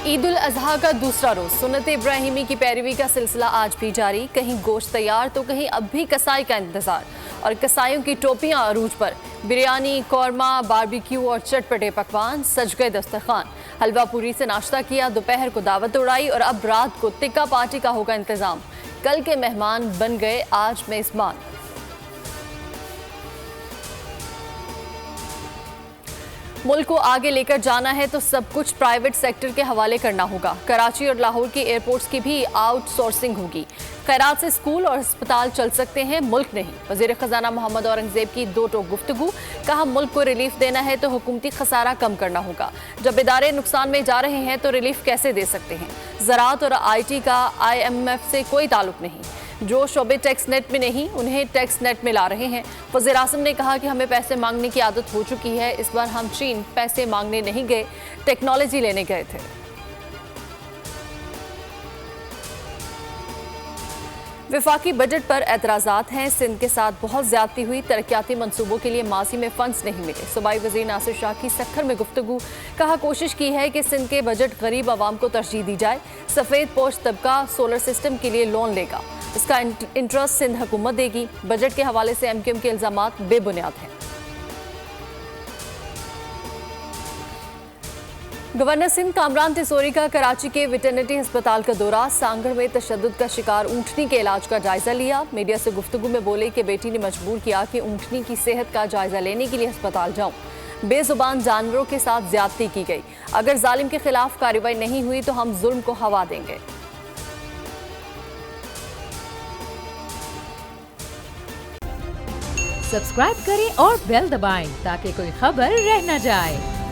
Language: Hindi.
ईद उल अजहा का दूसरा रोज सुन्नत इब्राहिमी की पैरवी का सिलसिला आज भी जारी। कहीं गोश्त तैयार तो कहीं अब भी कसाई का इंतजार, और कसाईयों की टोपियां अरूज पर। बिरयानी, कौरमा, बारबेक्यू और चटपटे पकवान, सज गए दस्तरखान। हलवा पूरी से नाश्ता किया, दोपहर को दावत उड़ाई और अब रात को टिक्का पार्टी का होगा इंतजाम। कल के मेहमान बन गए आज मेजबान। मुल्क को आगे लेकर जाना है तो सब कुछ प्राइवेट सेक्टर के हवाले करना होगा। कराची और लाहौर के एयरपोर्ट्स की भी आउटसोर्सिंग होगी। खैरात से स्कूल और अस्पताल चल सकते हैं, मुल्क नहीं। वजीर खजाना मोहम्मद औरंगजेब की दो टोक गुफ्तगू। कहा, मुल्क को रिलीफ देना है तो हुकूमती खसारा कम करना होगा। जब इदारे नुकसान में जा रहे हैं तो रिलीफ कैसे दे सकते हैं। ज़राअत और IT का IMF से कोई ताल्लुक नहीं। जो शोबे टैक्स नेट में नहीं, उन्हें टैक्स नेट में ला रहे हैं। वज़ीर आज़म ने कहा कि हमें पैसे मांगने की आदत हो चुकी है। इस बार हम चीन पैसे मांगने नहीं गए, टेक्नोलॉजी लेने गए थे। वफाकी बजट पर एतराज़ात हैं। सिंध के साथ बहुत ज्यादती हुई, तरक्याती मंसूबों के लिए माजी में फंड्स नहीं मिले। सूबाई वज़ीर नासिर शाह की सक्खर में गुफ्तगू। कहा, कोशिश की है कि सिंध के बजट गरीब आवाम को तरजीह दी जाए। सफ़ेद पोश तबका सोलर सिस्टम के लिए लोन लेगा, इसका इंटरेस्ट सिंध हुकूमत देगी। बजट के हवाले से MQM के इल्जामात बेबुनियाद हैं। गवर्नर सिंध कामरान तिसोरी का कराची के वेटरनिटी अस्पताल का दौरा। सांगड़ में तशद्दुद का शिकार ऊँटनी के इलाज का जायजा लिया। मीडिया से गुफ्तगू में बोले कि बेटी ने मजबूर किया कि ऊँटनी की सेहत का जायजा लेने के लिए अस्पताल जाऊं। बेजुबान जानवरों के साथ ज्यादती की गई। अगर जालिम के खिलाफ कार्रवाई नहीं हुई तो हम जुल्म को हवा देंगे। सब्सक्राइब करें और बेल दबाएं ताकि कोई खबर रह न जाए।